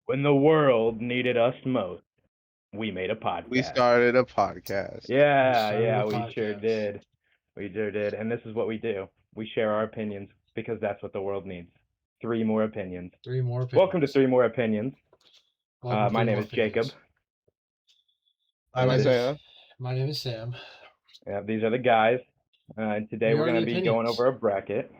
When the world needed us most, we made a We podcast. started a podcast. Yeah, we sure podcast. did. We sure did. And this is what we do. We share our opinions because that's what the world needs. 3 more opinions. 3 more opinions. Welcome to 3 more opinions. Welcome to My 3 name more is Jacob. opinions. I'm Isaiah. My name is Sam. Yeah, these are the guys. And today We we're are going the to be going opinions. over a bracket.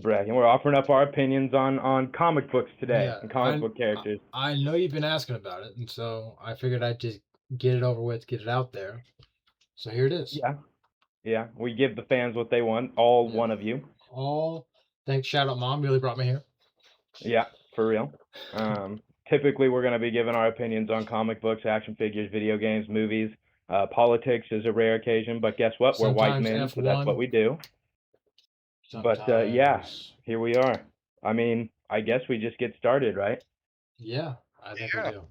We're offering up our opinions on comic books today Yeah, and comic book characters. I know you've been asking about it, and so I figured I'd just get it over with, get it out there. So here it is. Yeah. We give the fans what they want. All Yeah. one of you. Thanks, shout out Mom, really brought me here. Yeah, for real. Typically, we're going to be giving our opinions on comic books, action figures, video games, movies. Politics is a rare occasion, but guess what? We're white Sometimes men, so that's F1. what we do. But yeah, here we are. I mean, I guess we just get started, right? Yeah, I think we do.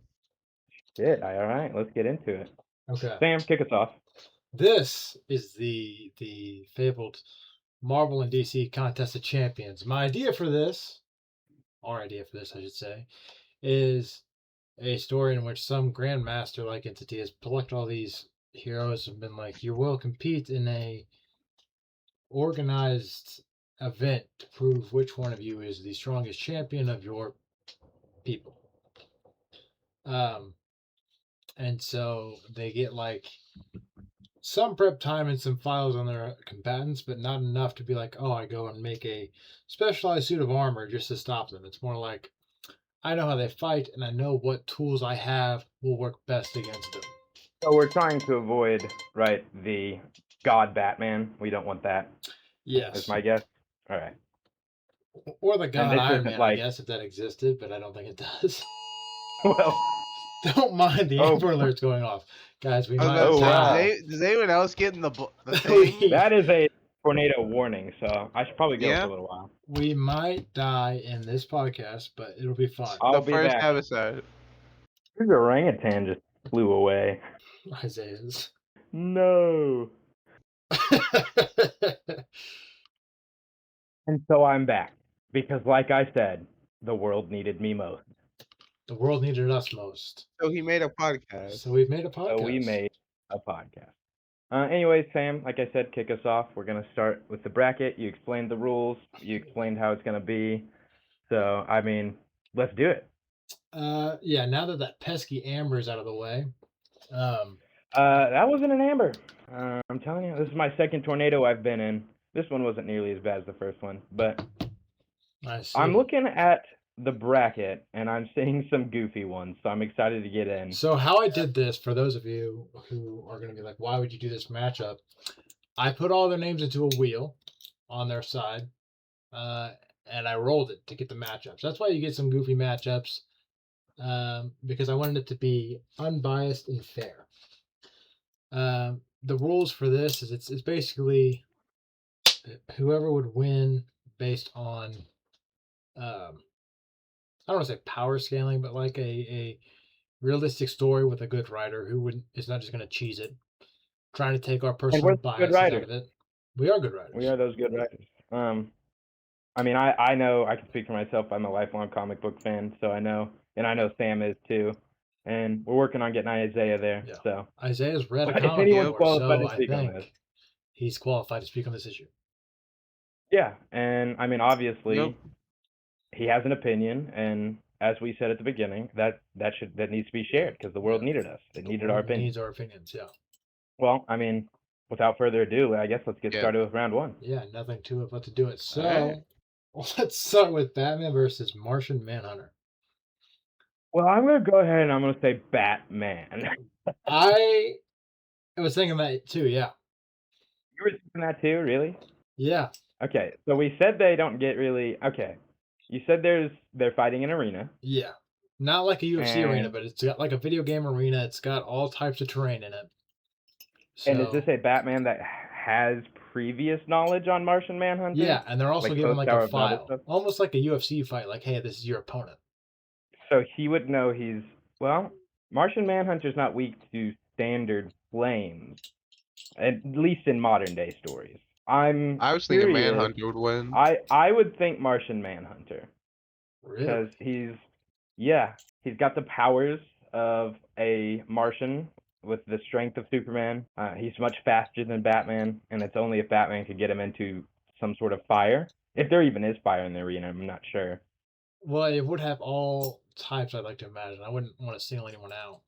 Shit, all right, let's get into it. Okay. Sam, kick us off. This is the fabled Marvel and DC Contest of Champions. My idea for this, our idea for this, I should say, is a story in which some grandmaster-like entity has collected all these heroes and been like, you will compete in a organized event to prove which one of you is the strongest champion of your people. And so they get like some prep time and some files on their combatants, but not enough to be like, oh, I go and make a specialized suit of armor just to stop them. It's more like, I know how they fight, and I know what tools I have will work best against them. So we're trying to avoid, right, the God Batman. We don't want that. Yes. That's my guess. All right. Or the God Iron Man, I guess, if that existed, but I don't think it does. Well, don't mind the Amber Alerts going off. Guys, we might die. Does anyone else get in the thing? That is a tornado warning, so I should probably go for a little while. We might die in this podcast, but it'll be fun. The first episode. Whose orangutan just flew away? Isaiah's. No. And so I'm back because, like I said, the world needed me most. The world needed us most. So he made a podcast. So we've made a podcast. So we made a podcast. Anyways, Sam, like I said, kick us off. We're going to start with the bracket. You explained the rules. You explained how it's going to be. So, I mean, let's do it. Yeah, now that pesky Amber is out of the way. That wasn't an Amber. I'm telling you, this is my second tornado I've been in. This one wasn't nearly as bad as the first one, but I'm looking at the bracket and I'm seeing some goofy ones, so I'm excited to get in. So how I did this, for those of you who are going to be like, why would you do this matchup? I put all their names into a wheel on their side, and I rolled it to get the matchups. That's why you get some goofy matchups, because I wanted it to be unbiased and fair. The rules for this is it's basically whoever would win based on I don't want to say power scaling, but like a realistic story with a good writer who is not just going to cheese it, trying to take our personal biases out of it. We are good writers. We are those good writers. I mean, I know I can speak for myself. I'm a lifelong comic book fan, so I know, and I know Sam is too. And we're working on getting Isaiah there. Yeah. So Isaiah's read a comic book, so I think he's qualified to speak on this issue. Yeah, and I mean, obviously, he has an opinion, and as we said at the beginning, that needs to be shared because the world needed us. It needed our opinions. Needs our opinions, yeah. Well, I mean, without further ado, I guess let's get started with round one. Yeah, nothing to it but to do it. So let's start with Batman versus Martian Manhunter. Well, I'm going to go ahead and I'm going to say Batman. I was thinking that too, yeah. You were thinking that too, really? Yeah. Okay, so we said they don't get really... Okay, you said they're fighting an arena. Yeah. Not like a UFC arena, but it's got like a video game arena. It's got all types of terrain in it. So, and is this a Batman that has previous knowledge on Martian Manhunter? Yeah, and they're also given like a file. Almost like a UFC fight, like, hey, this is your opponent. So he would know Martian Manhunter's not weak to standard flames, at least in modern day stories. I was thinking Manhunter would win. I would think Martian Manhunter. Really? Because he's Yeah, he's got the powers of a Martian with the strength of Superman. He's much faster than Batman, and it's only if Batman could get him into some sort of fire. If there even is fire in the arena, I'm not sure. Well, it would have all types, I'd like to imagine. I wouldn't want to single anyone out.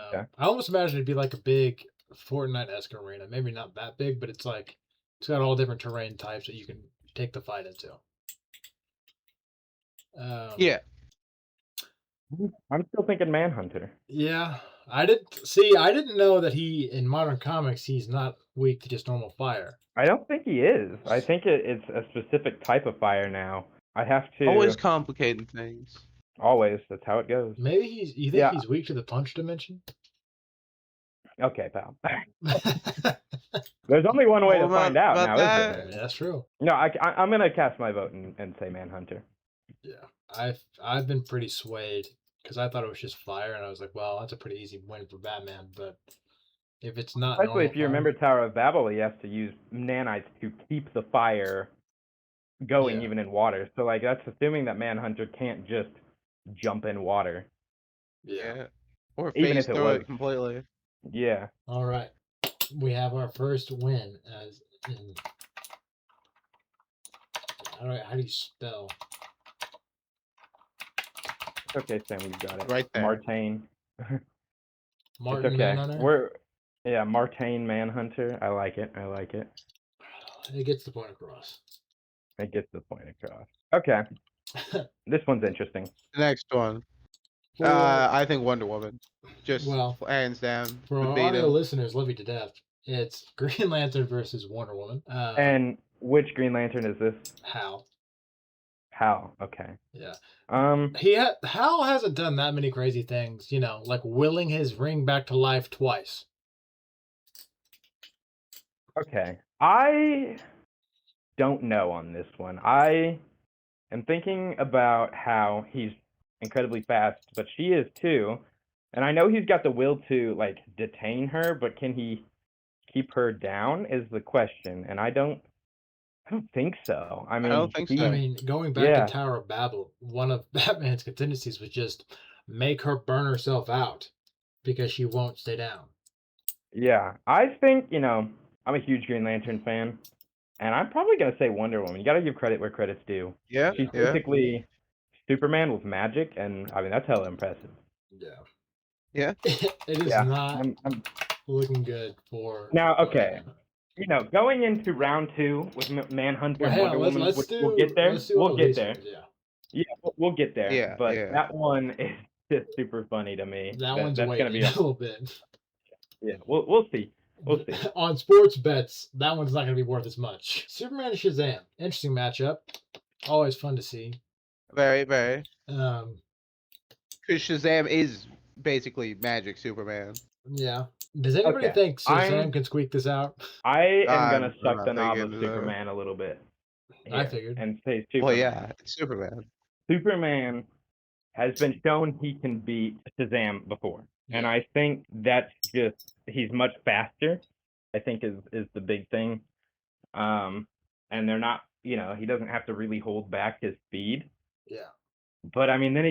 Okay. I almost imagine it'd be like a big Fortnite-esque arena. Maybe not that big, but it's got all different terrain types that you can take the fight into. Yeah. I'm still thinking Manhunter. Yeah, I didn't know that in modern comics, he's not weak to just normal fire. I don't think he is. I think it's a specific type of fire now. I have to Always complicating things. Always. That's how it goes. Maybe you think he's weak to the punch dimension? Okay, pal. There's only one way to find out now, isn't there? Yeah, that's true. No, I'm gonna cast my vote and say Manhunter. Yeah, I've been pretty swayed because I thought it was just fire, and I was like, well, that's a pretty easy win for Batman. But if it's not, especially if you remember Tower of Babel, he has to use nanites to keep the fire going even in water. So like that's assuming that Manhunter can't just jump in water. Yeah. Or even if it throw works it completely. Yeah. All right, we have our first win as in. All right, how do you spell? Okay, Sam, we've got it. Right there. Martain. Martin it's okay. Manhunter? Martain Manhunter. I like it. It gets the point across. It gets the point across. Okay. This one's interesting. The next one. I think Wonder Woman. Just hands down. For our audio listeners, love you to death. It's Green Lantern versus Wonder Woman. And which Green Lantern is this? Hal. Okay. Yeah. Hal hasn't done that many crazy things, like willing his ring back to life twice. Okay. I don't know on this one. I am thinking about how he's incredibly fast, but she is too. And I know he's got the will to like detain her, but can he keep her down is the question. And I don't think so. I don't think so. I mean, going back to Tower of Babel, one of Batman's contingencies was just make her burn herself out because she won't stay down. Yeah, I think, I'm a huge Green Lantern fan, and I'm probably going to say Wonder Woman. You got to give credit where credit's due. Yeah. She's basically Superman with magic, and I mean, that's hella impressive. Yeah. It is not looking good for... Now, okay. Going into round 2 with Manhunter and Wonder Woman, we'll get there. We'll get there. We'll get there. Yeah, but that one is just super funny to me. That's going to be a little bit. Yeah, we'll see. We'll see. On sports bets, that one's not going to be worth as much. Superman and Shazam. Interesting matchup. Always fun to see. Very, very. Because Shazam is basically magic Superman. Yeah. Does anybody think Shazam can squeak this out? I am going to suck the knob of Superman a little bit. I figured. And say Superman. Well, yeah, it's Superman. Superman has been shown he can beat Shazam before. And I think that's just, he's much faster, I think is the big thing. And they're not, he doesn't have to really hold back his speed. Yeah. But I mean, then,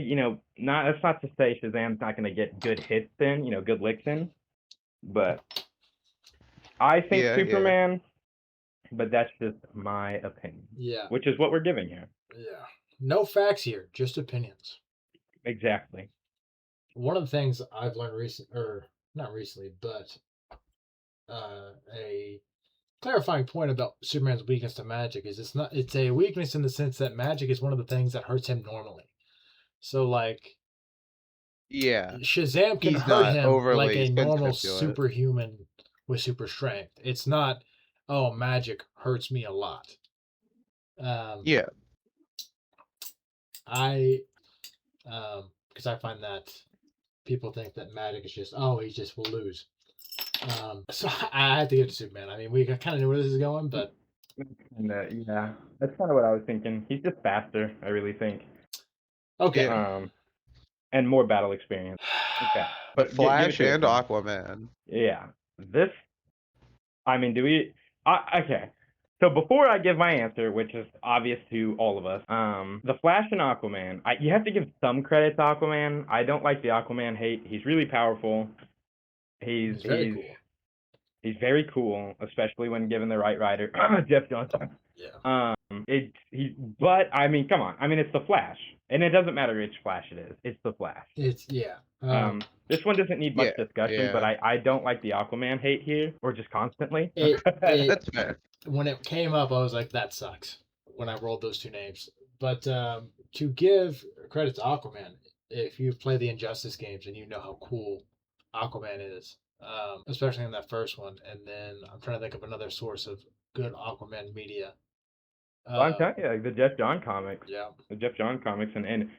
that's not to say Shazam's not going to get good hits in, good licks in. But I think Superman, but that's just my opinion. Yeah. Which is what we're giving here. Yeah. No facts here, just opinions. Exactly. One of the things I've learned not recently, but a clarifying point about Superman's weakness to magic is it's a weakness in the sense that magic is one of the things that hurts him normally. So like Shazam can hurt him like a normal superhuman with super strength. It's not, magic hurts me a lot. Because I find that people think that magic is just, he just will lose. So I have to give it to Superman. I mean, we kind of knew where this is going, but... And, that's kind of what I was thinking. He's just faster, I really think. Okay. And more battle experience. Okay. But Flash and Aquaman. Yeah. This, I mean, okay. So before I give my answer, which is obvious to all of us, the Flash and Aquaman, you have to give some credit to Aquaman. I don't like the Aquaman hate. He's really powerful. He's very cool. He's very cool, especially when given the right writer, Jeff Johnson. Yeah. But I mean, come on. I mean, it's the Flash, and it doesn't matter which Flash it is. It's the Flash. This one doesn't need much discussion, but I don't like the Aquaman hate here, or just constantly. That's fair. When it came up, I was like, that sucks. When I rolled those two names, but to give credit to Aquaman, if you've played the Injustice games and you know how cool Aquaman is, especially in that first one, and then I'm trying to think of another source of good Aquaman media. Well, I'm telling you, like the Jeff John comics. Yeah. The Jeff John comics, and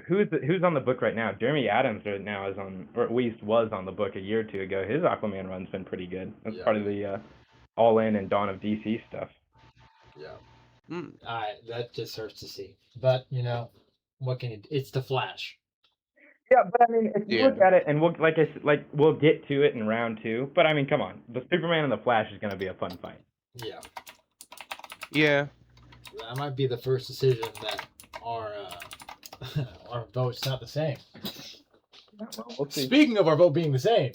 who's on the book right now? Jeremy Adams right now is on, or at least was on the book a year or two ago. His Aquaman run's been pretty good. That's part of the All In and Dawn of DC stuff. Yeah. That just hurts to see. But what can you? It's the Flash. Yeah, but I mean, if you look at it, and we'll get to it in round 2. But I mean, come on, the Superman and the Flash is going to be a fun fight. Yeah. Yeah. That might be the first decision that our vote's not the same. We'll see. Speaking of our vote being the same,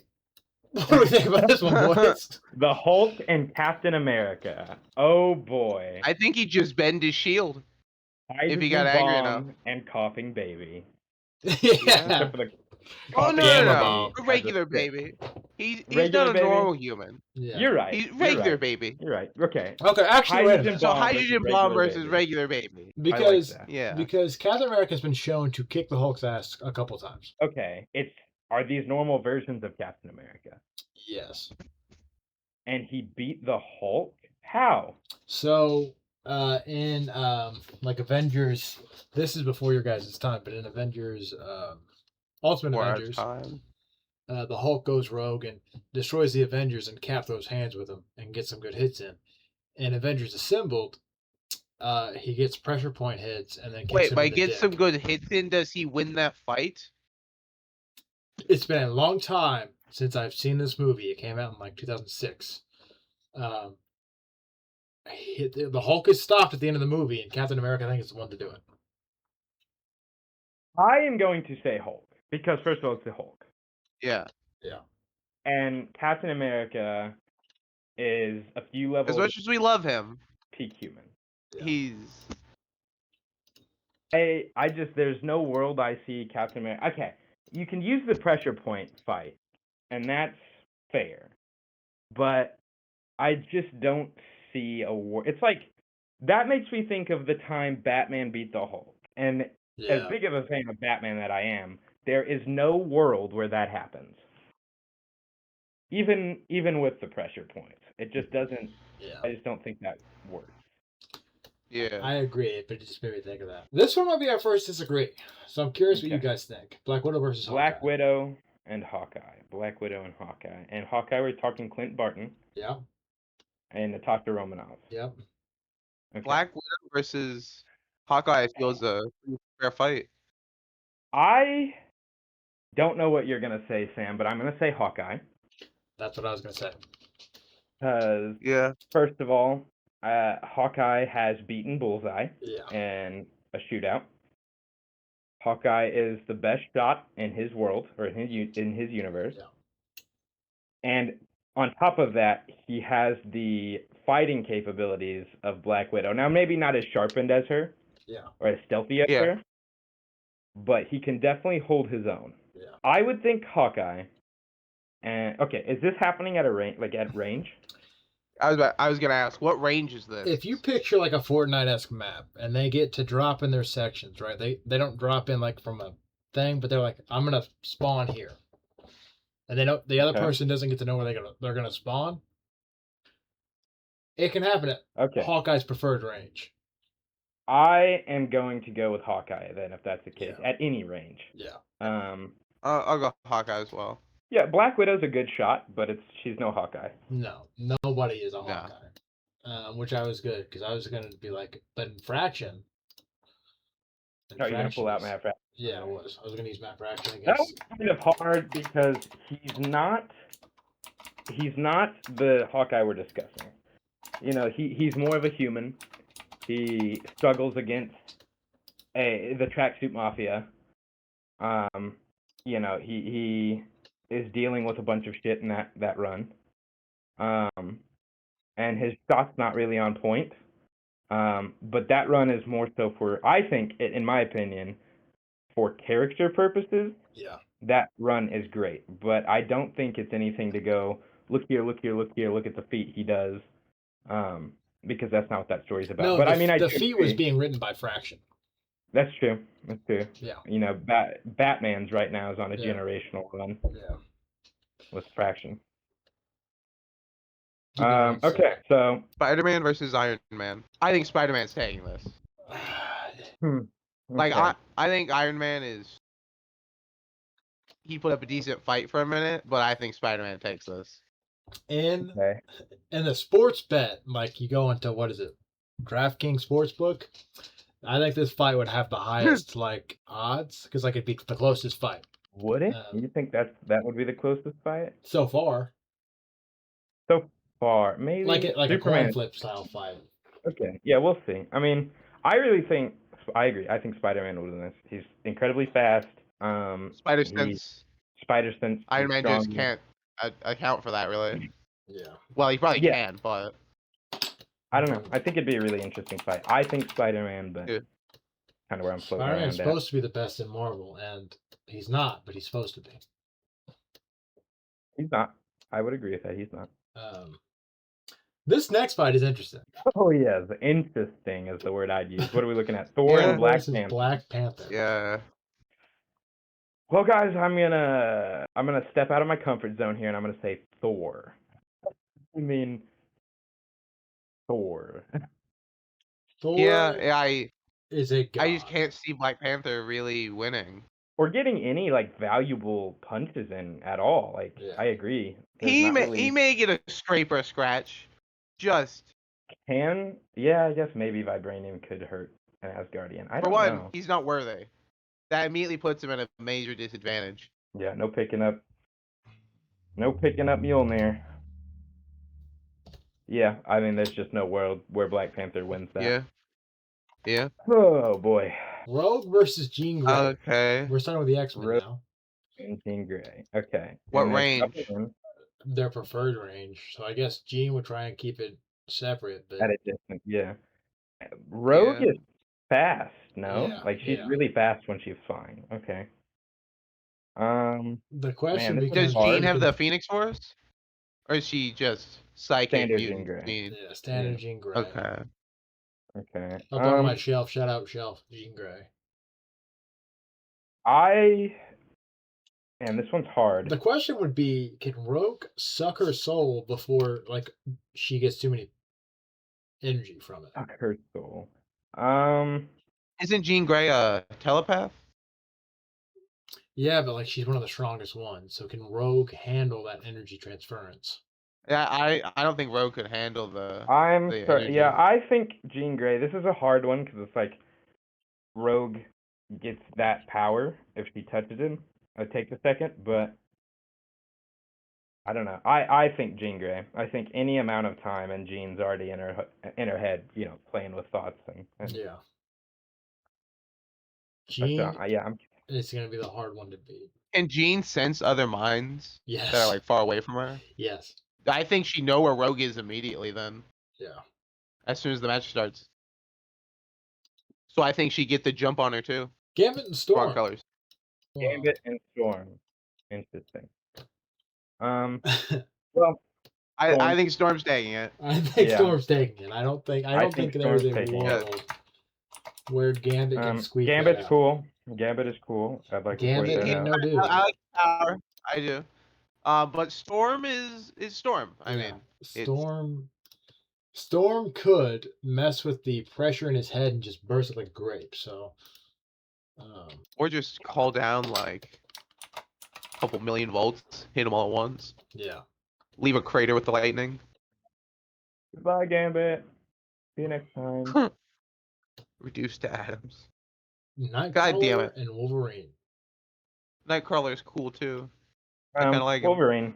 what do we think about this one, boys? The Hulk and Captain America. Oh boy. I think he just bend his shield. If he got angry enough. And coughing baby. Yeah. Oh no! A regular baby. He's not a normal human. Yeah. You're right. He's regular baby. You're right. Okay. Actually, so hydrogen bomb versus regular baby. Because because Captain America has been shown to kick the Hulk's ass a couple times. Okay. Are these normal versions of Captain America? Yes. And he beat the Hulk? How? So in Avengers, this is before your guys' time, but in Avengers Ultimate Avengers, the Hulk goes rogue and destroys the Avengers, and Cap throws hands with him and gets some good hits in. In Avengers Assembled, he gets pressure point hits and then kicks him in the dick. Some good hits in, does he win that fight? It's been a long time since I've seen this movie. It came out in 2006. The Hulk is stopped at the end of the movie, and Captain America, I think, is the one to do it. I am going to say Hulk. Because, first of all, it's the Hulk. Yeah. Yeah. And Captain America is a few levels... As much as we love him. Peak human. Yeah. He's... There's no world I see Captain America... Okay, you can use the pressure point fight, and that's fair. But I just don't see a war... It's like, that makes me think of the time Batman beat the Hulk. And as big of a fan of Batman that I am... There is no world where that happens. Even with the pressure points. It just doesn't... I just don't think that works. Yeah. I agree, but it just made me think of that. This one might be our first disagree. So I'm curious what you guys think. Black Widow versus Hawkeye. Black Widow and Hawkeye. Black Widow and Hawkeye. And Hawkeye, we're talking Clint Barton. Yeah. And Natasha Romanoff. Yep. Okay. Black Widow versus Hawkeye feels a fair fight. I don't know what you're going to say, Sam, but I'm going to say Hawkeye. That's what I was going to say. Because, first of all, Hawkeye has beaten Bullseye in a shootout. Hawkeye is the best shot in his world, or in his universe. Yeah. And on top of that, he has the fighting capabilities of Black Widow. Now, maybe not as sharpened as her, or as stealthy as her, but he can definitely hold his own. Yeah. I would think Hawkeye. And okay, is this happening at a range? At range? I was gonna ask, what range is this? If you picture like a Fortnite-esque map, and they get to drop in their sections, right? They don't drop in from a thing, but they're like, I'm gonna spawn here, and they don't. The other person doesn't get to know where they're gonna spawn. It can happen at Hawkeye's preferred range. I am going to go with Hawkeye then, if that's the case, at any range. Yeah. I'll go Hawkeye as well. Yeah, Black Widow's a good shot, but she's no Hawkeye. No, nobody is a Hawkeye. Which I was good, because I was going to be like, but in Fraction. You're going to pull out Matt Fraction? Yeah, I was. I was going to use Matt Fraction against... That was kind of hard, because he's not the Hawkeye we're discussing. he's more of a human. He struggles against the tracksuit mafia. He is dealing with a bunch of shit in that run. And his shot's not really on point. But that run is more so for, I think, in my opinion, for character purposes. Yeah. That run is great, but I don't think it's anything to go, look here, look here, look here, look at the feat he does, because that's not what that story's about. No, but the feat was being written by Fraction. That's true. That's true. Yeah. Batman's right now is on a generational run. Yeah. With Fraction. Okay, so Spider-Man versus Iron Man. I think Spider-Man's taking this. Okay. Like I think Iron Man he put up a decent fight for a minute, but I think Spider-Man takes this. In the sports bet, like you go into what is it, DraftKings Sportsbook? I think this fight would have the highest like odds because like it'd be the closest fight. Would it? You think that would be the closest fight? So far. So far, maybe like a coin flip style fight. Okay, yeah, we'll see. I mean, I really think I agree. I think Spider-Man will win this. He's incredibly fast. Spider sense. Iron Man strong. just can't account for that really. Yeah. Well, he probably can, but I don't know. I think it'd be a really interesting fight. I think Spider-Man, but kind of where I'm floating around. Spider-Man's supposed to be the best in Marvel, and he's not, but he's supposed to be. He's not. I would agree with that. He's not. This next fight is interesting. Oh yes, interesting is the word I'd use. What are we looking at? Thor and Black Panther. Black Panther. Yeah. Well, guys, I'm gonna step out of my comfort zone here, and I'm gonna say Thor. I mean, Thor. Thor. Yeah, I just can't see Black Panther really winning. Or getting any like valuable punches in at all. Like I agree. He may get a scrape or a scratch. I guess maybe Vibranium could hurt an Asgardian. I don't know. He's not worthy. That immediately puts him at a major disadvantage. Yeah, no picking up Mjolnir. Yeah, I mean there's just no world where Black Panther wins that. Yeah. Oh boy. Rogue versus Jean Grey. Okay. We're starting with the X-Men now. And Jean Grey. Okay. What range? Their preferred range. So I guess Jean would try and keep it separate, but at a distance, yeah. Rogue is fast, no? She's really fast when she's flying. Okay. The question does Jean have the Phoenix Force? Or is she just psychic standard Jean Grey? Yeah, standard Jean Grey. Okay. Up on my shelf, shout out shelf, Jean Grey. Man, this one's hard. The question would be, can Rogue suck her soul before she gets too many energy from it? Suck her soul. Isn't Jean Grey a telepath? Yeah, but she's one of the strongest ones. So can Rogue handle that energy transference? Yeah, I don't think Rogue could handle the. Yeah, I think Jean Grey. This is a hard one because it's Rogue gets that power if she touches him. It takes a second, but I don't know. I think Jean Grey. I think any amount of time and Jean's already in her head, playing with thoughts and yeah. Jean, it's gonna be the hard one to beat. Can Jean sense other minds? Yes. That are far away from her. Yes. I think she know where Rogue is immediately. Then. Yeah. As soon as the match starts. So I think she get the jump on her too. Gambit and Storm. Smart colors. Gambit and Storm. Interesting. Well, I think Storm's taking it. I think Storm's taking it. I don't think there's a world where Gambit can squeak. Gambit's cool. Gambit is cool. I'd like Gambit ain't no dude. I like power. I do. But Storm is Storm. I mean, Storm could mess with the pressure in his head and just burst it like a grape. So. Or just call down a couple million volts, hit them all at once. Yeah. Leave a crater with the lightning. Goodbye, Gambit. See you next time. Reduced to atoms. Nightcrawler and Wolverine. Nightcrawler is cool too. I kind of like Wolverine.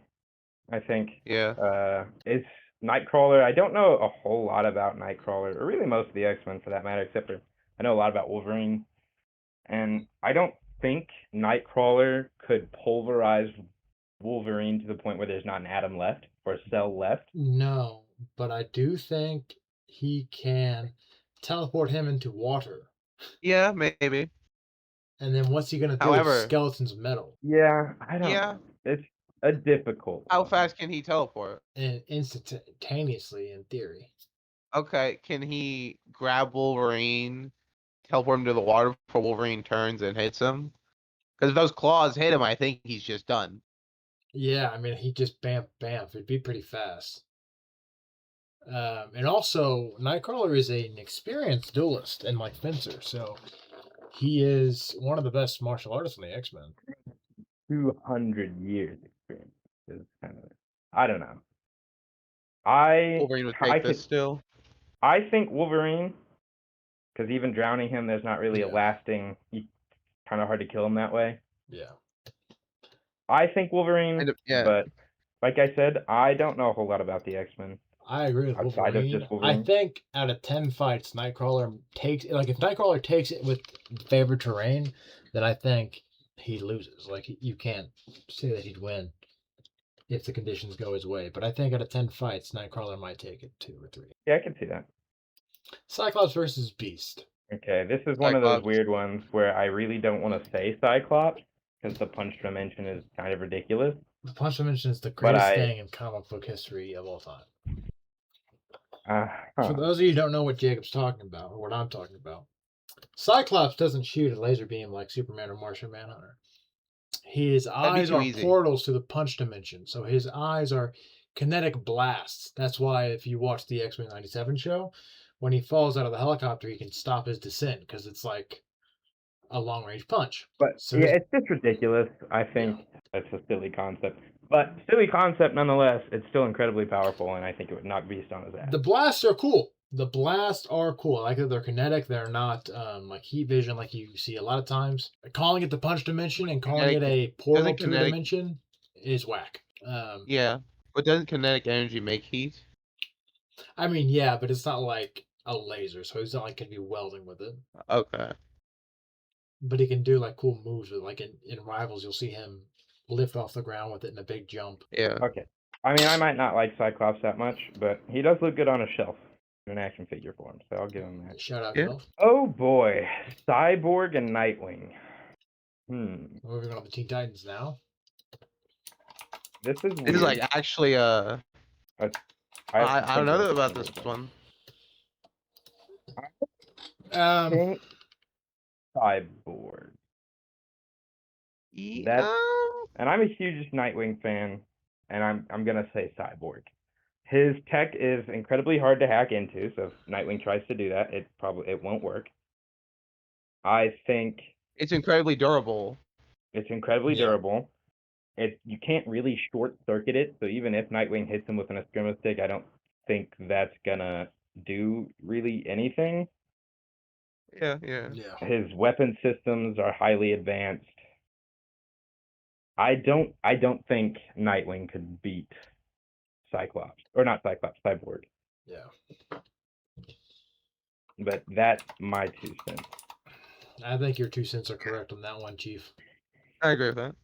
I think. Yeah. It's Nightcrawler, I don't know a whole lot about Nightcrawler, or really most of the X-Men for that matter, except for I know a lot about Wolverine. And I don't think Nightcrawler could pulverize Wolverine to the point where there's not an atom left or a cell left. No, but I do think he can teleport him into water. Yeah, maybe. And then what's he gonna do? However- Skeleton's metal Yeah, I don't Yeah. know. It's a difficult How one. fast can he teleport? and instantaneously, in theory. Okay, can he grab Wolverine, teleport him to the water before Wolverine turns and hits him? Because if those claws hit him, I think he's just done. Yeah, I mean, he just bam. It'd be pretty fast. And also, Nightcrawler is an experienced duelist and like fencer, so he is one of the best martial artists in the X-Men. 200 years experience is kind of, I don't know. I Wolverine would I take could, this still. I think Wolverine, because even drowning him, there's not really a Yeah. lasting. Kind of hard to kill him that way. Yeah. I think Wolverine, Yeah. but like I said, I don't know a whole lot about the X-Men. I agree with Outside of Wolverine. just Wolverine. I think out of 10 fights, Nightcrawler takes like if Nightcrawler takes it with favored terrain, then I think he loses. Like you can't say that he'd win if the conditions go his way. But I think out of 10 fights, Nightcrawler might take it 2 or 3. Yeah, I can see that. Cyclops versus Beast. Okay, this is one of those Cyclops. weird ones where I really don't want to say Cyclops because the punch dimension is kind of ridiculous. The Punch Dimension is the greatest I- thing in comic book history of all time. Huh. For those of you who don't know what Jacob's talking about, or what I'm talking about, Cyclops doesn't shoot a laser beam like Superman or Martian Manhunter. His eyes too are easy. portals to the punch dimension, so his eyes are kinetic blasts. That's why if you watch the X-Men 97 show, when he falls out of the helicopter, he can stop his descent because it's like a long-range punch. But So yeah, his- it's just ridiculous. I think that's a silly concept. But silly concept nonetheless, it's still incredibly powerful, and I think it would knock Beast on his ass. The blasts are cool. The blasts are cool. I like that they're kinetic. They're not like heat vision like you see a lot of times. Calling it the punch dimension and calling it a portal to a kinetic- dimension is whack. Yeah. But doesn't kinetic energy make heat? I mean, yeah, but it's not like a laser, so he's not like gonna be welding with it. Okay. But he can do like cool moves with like in Rivals, you'll see him lift off the ground with it in a big jump. Yeah. Okay. I mean, I might not like Cyclops that much, but he does look good on a shelf in an action figure form, so I'll give him that. Shout out, Yeah. Elf. Oh boy, Cyborg and Nightwing. Moving on to Teen Titans now. This is weird. This is like actually I have to don't know think about of this it. one. Think Cyborg. That's- And I'm a huge Nightwing fan, and I'm gonna say Cyborg. His tech is incredibly hard to hack into, so if Nightwing tries to do that, it won't work. I think It's incredibly durable. it's incredibly Yeah. durable. You can't really short circuit it, so even if Nightwing hits him with an Eskrima stick, I don't think that's gonna do really anything. Yeah, yeah. Yeah. His weapon systems are highly advanced. I don't think Nightwing could beat Cyclops, or not Cyclops, Cyborg. Yeah. But that's my 2 cents. I think your 2 cents are correct on that one, Chief. I agree with that.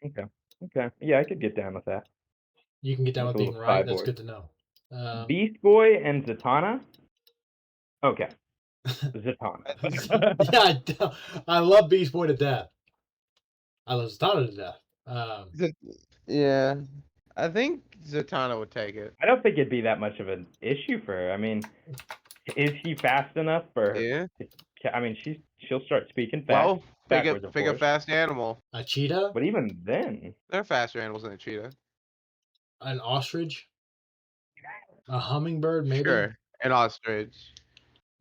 Okay. Yeah, I could get down with that. You can get down with That's a being little right. That's Cyborg. good to know. Beast Boy and Zatanna? Okay. Zatanna. Yeah, I love Beast Boy to death. I love Zatanna to death. Yeah. I think Zatanna would take it. I don't think it'd be that much of an issue for her. I mean, is he fast enough for her? Yeah. I mean, she'll start speaking fast. Well, pick backwards, a of pick a course. fast animal. A cheetah, But even then, They're faster animals than a cheetah. an ostrich, a hummingbird, maybe. Sure. An ostrich.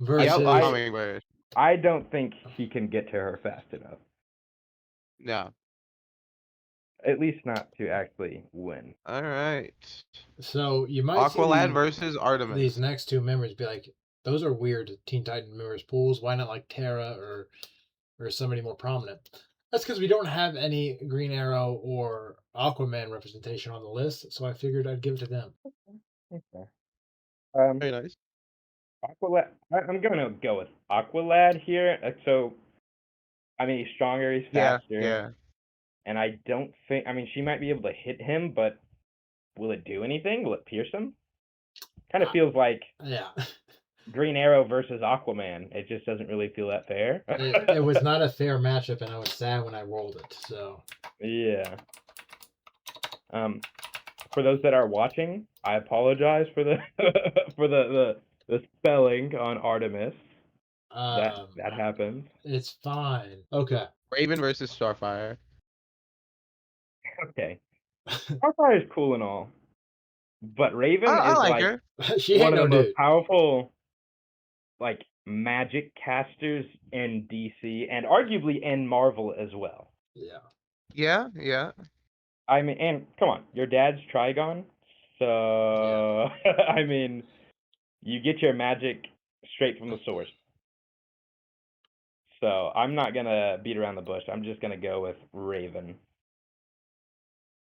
Versus Yep, I- hummingbird. I don't think he can get to her fast enough. No. At least not to actually win. All right. So you might see Aqualad versus Artemis. these next 2 members be like, those are weird Teen Titan members pools. Why not like Terra or somebody more prominent? That's because we don't have any Green Arrow or Aquaman representation on the list, so I figured I'd give it to them. Okay. Very nice. Aqualad. I'm gonna go with Aqualad here. So, I mean, he's stronger, he's faster, Yeah. and I don't think. I mean, she might be able to hit him, but will it do anything? Will it pierce him? Kind of feels like Yeah. Green Arrow versus Aquaman. It just doesn't really feel that fair. It was not a fair matchup, and I was sad when I rolled it. So Yeah. For those that are watching, I apologize for the for the spelling on Artemis. That happens. it's fine. Okay. Raven versus Starfire. Okay. Starfire is cool and all, but Raven I is like like her. She one ain't of no the most dude. powerful like magic casters in DC and arguably in Marvel as well. Yeah. Yeah. I mean, and come on, your dad's Trigon, so I mean, you get your magic straight from the source. So I'm not gonna beat around the bush. I'm just gonna go with Raven.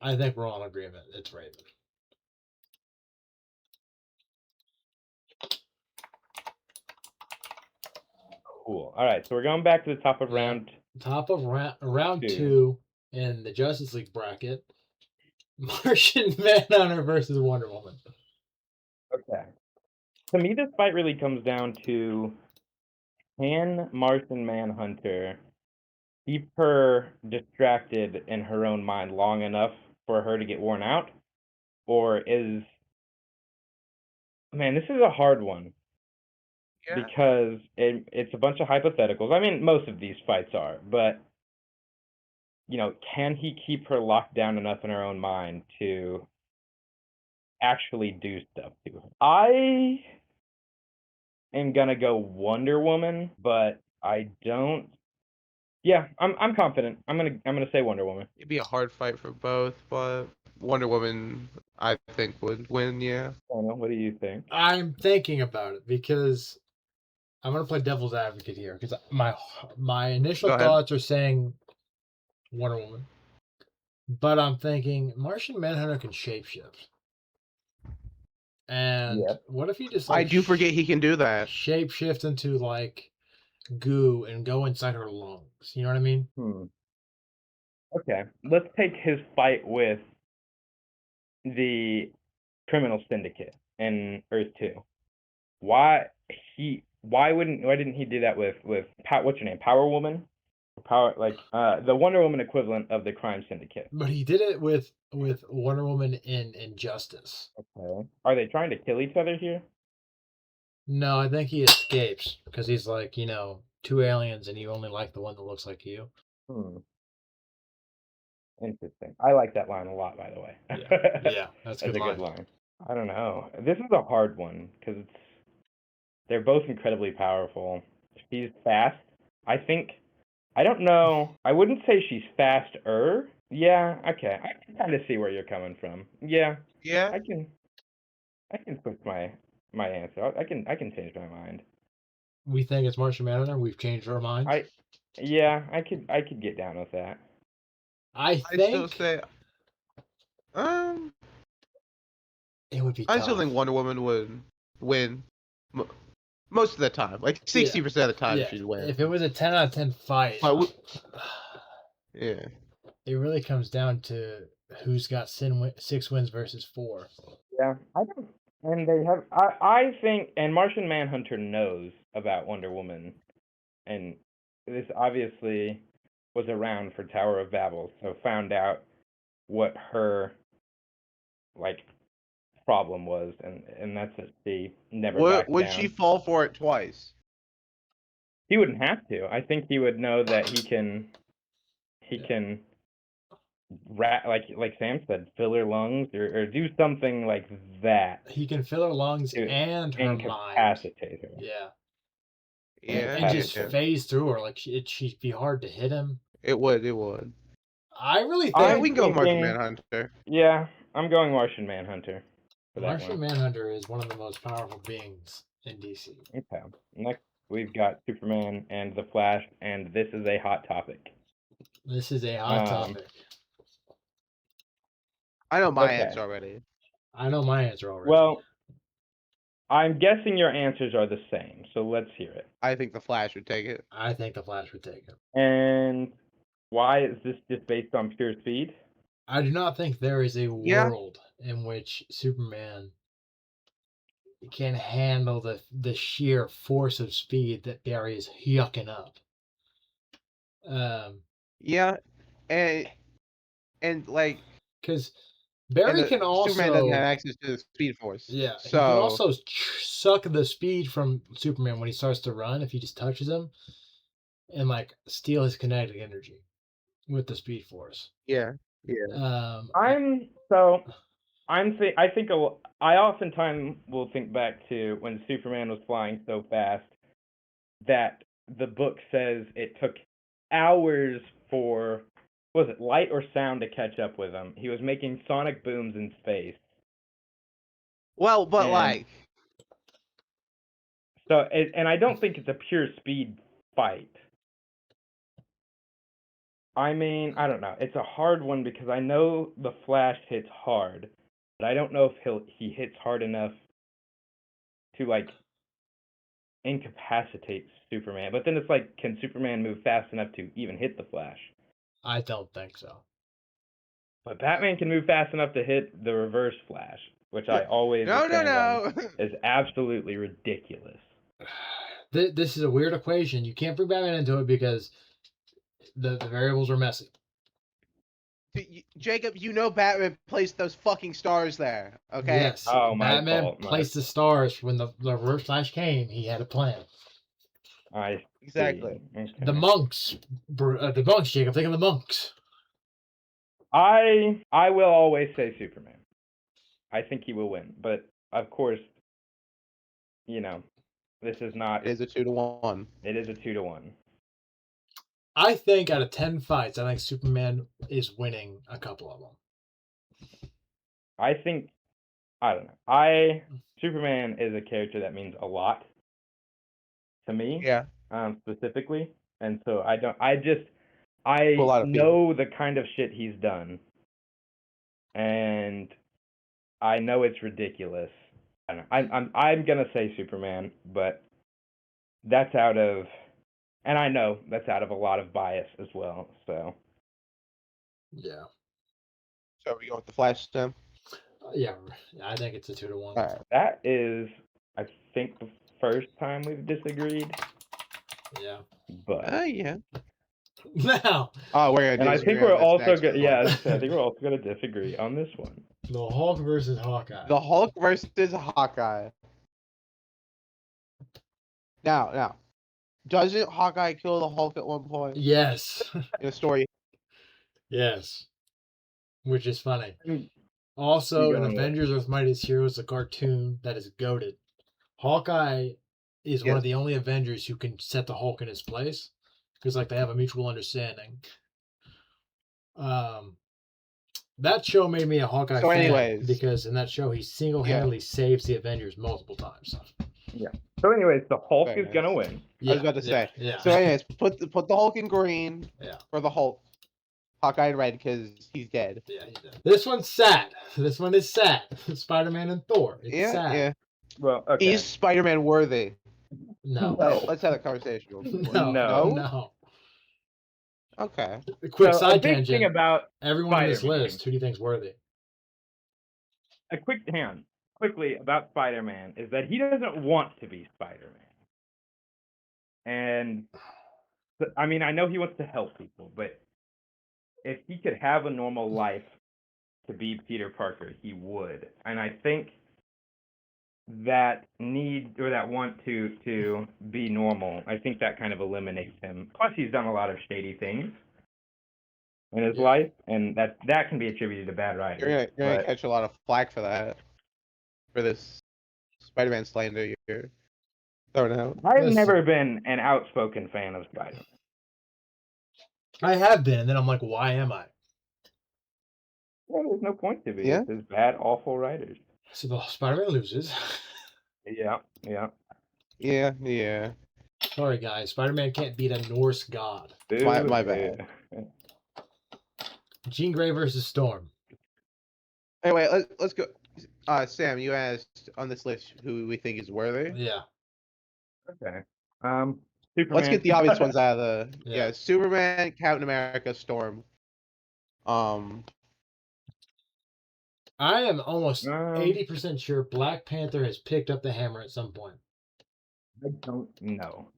I think we're all in agreement. It's Raven. Cool. All right, so we're going back to the top of round. Top of round two in the Justice League bracket. Martian Manhunter versus Wonder Woman. Okay. To me, this fight really comes down to, can Martian Manhunter keep her distracted in her own mind long enough for her to get worn out? Or is... Man, this is a hard one. Yeah. Because it's a bunch of hypotheticals. I mean, most of these fights are, but you know, can he keep her locked down enough in her own mind to actually do stuff to her? I am gonna go Wonder Woman, but I don't. Yeah, I'm confident. I'm gonna say Wonder Woman. It'd be a hard fight for both, but Wonder Woman, I think, would win. Yeah. Daniel, what do you think? I'm thinking about it because I'm gonna play devil's advocate here because my initial thoughts are saying Wonder Woman, but I'm thinking Martian Manhunter can shapeshift. And what if he just I do forget he can do that. Shapeshift into like goo and go inside her lungs. You know what I mean? Okay, let's take his fight with the Criminal Syndicate in Earth 2. Why didn't he do that with what's her name? Power Woman? The Wonder Woman equivalent of the Crime Syndicate. But he did it with Wonder Woman in Injustice. Okay. Are they trying to kill each other here? No, I think he escapes because he's like, you know, two aliens and you only like the one that looks like you. Interesting. I like that line a lot, by the way. Yeah, that's a good line. I don't know. This is a hard one because they're both incredibly powerful. She's fast. I don't know. I wouldn't say she's faster. Yeah, okay. I can kind of see where you're coming from. Yeah. Yeah. I can switch my answer. I can change my mind. We think it's Martian Manhunter. We've changed our minds. I could get down with that. I still say, it would be tough. I still think Wonder Woman would win most of the time. Like 60% of the time, she'd win. If it was a 10 out of 10 fight, yeah, it really comes down to who's got 6 wins versus 4. Yeah, I don't. And they have. I think, and Martian Manhunter knows about Wonder Woman, and this obviously was around for Tower of Babel, so found out what her problem was, and that's that she never backed would down. she fall for it twice? He wouldn't have to. I think he would know that he can like Sam said, fill her lungs or do something like that. He can fill her lungs and her incapacitate mind. her. Yeah. And just phase through her. Like she'd be hard to hit him. It would. I really think we can go Martian Manhunter. Yeah, I'm going Martian Manhunter. Martian Manhunter is one of the most powerful beings in DC. Okay. Next, we've got Superman and the Flash, and this is a hot topic. This is a hot topic. I know my answer already. I know my answer already. Well, I'm guessing your answers are the same, so let's hear it. I think the Flash would take it. I think the Flash would take it. And why is this just based on pure speed? I do not think there is a world in which Superman can handle the sheer force of speed that Barry is yucking up. Yeah, and like because Barry can also Superman doesn't have access to the Speed Force. Yeah, so he can also suck the speed from Superman when he starts to run if he just touches him, and like steal his kinetic energy with the Speed Force. Yeah. I oftentimes will think back to when Superman was flying so fast that the book says it took hours for, was it light or sound to catch up with him? He was making sonic booms in space. Well, but and I don't think it's a pure speed fight. I mean, I don't know. It's a hard one because I know the Flash hits hard, but I don't know if he hits hard enough to like incapacitate Superman. But then it's like, can Superman move fast enough to even hit the Flash? I don't think so. But Batman can move fast enough to hit the Reverse Flash, which I always is absolutely ridiculous. This is a weird equation. You can't bring Batman into it because the variables are messy. Jacob, you know Batman placed those fucking stars there, okay? Yes. Batman placed the stars when the Reverse Flash came. He had a plan. Exactly. Okay. The monks, Jacob. Think of the monks. I will always say Superman. I think he will win, but of course, this is not. It is a 2-1. It is a 2-1. I think out of 10 fights, I think Superman is winning a couple of them. I don't know. Superman is a character that means a lot to me. Yeah. Specifically, and so I know the kind of shit he's done, and I know it's ridiculous. I don't know. I'm gonna say Superman, but that's out of a lot of bias as well. So yeah. So we go with the Flash then. Yeah, I think it's a 2-1. All right. That is, I think, the first time we've disagreed. Yeah. But yeah. Now. Oh, we're gonna. And I think we're also gonna. Yeah, I think we're also gonna disagree on this one. The Hulk versus Hawkeye. The Hulk versus Hawkeye. Now, doesn't Hawkeye kill the Hulk at one point? Yes. In a story. Yes. Which is funny. Also, in Avengers Earth's Mightiest Heroes, a cartoon that is goated, Hawkeye is one of the only Avengers who can set the Hulk in his place because, like, they have a mutual understanding. That show made me a Hawkeye fan because in that show he single-handedly saves the Avengers multiple times. Yeah. So, anyways, the Hulk is gonna win. Yeah, I was about to say. Yeah. So, anyways, put the Hulk in green. Yeah. For the Hulk. Hawkeye in red because he's dead. Yeah, he's dead. This one's sad. This one is sad. Spider-Man and Thor. It's sad. Yeah. Well, okay. Is Spider-Man worthy? No. Let's have a conversation. No. Okay. A quick side tangent. Big thing about everyone on this list, who do you think's worthy? Quickly about Spider-Man is that he doesn't want to be Spider-Man. And I mean, I know he wants to help people, but if he could have a normal life to be Peter Parker, he would. And I think that need or that want to be normal, I think that kind of eliminates him. Plus, he's done a lot of shady things in his life, and that can be attributed to bad writing. You're gonna catch a lot of flack for that, for this Spider-Man slander you're throwing out. I've never been an outspoken fan of Spider-Man. I have been, and then I'm like, why am I? Well, there's no point to be. Yeah. There's bad, awful writers. So the Spider-Man loses. Yeah. Sorry, guys. Spider-Man can't beat a Norse god. My bad. Jean Grey versus Storm. Anyway, let's go. Sam, you asked on this list who we think is worthy. Yeah. Okay. Superman. Let's get the obvious ones out of the Yeah. Superman, Captain America, Storm. I am almost 80% 80% sure Black Panther has picked up the hammer at some point. I don't know.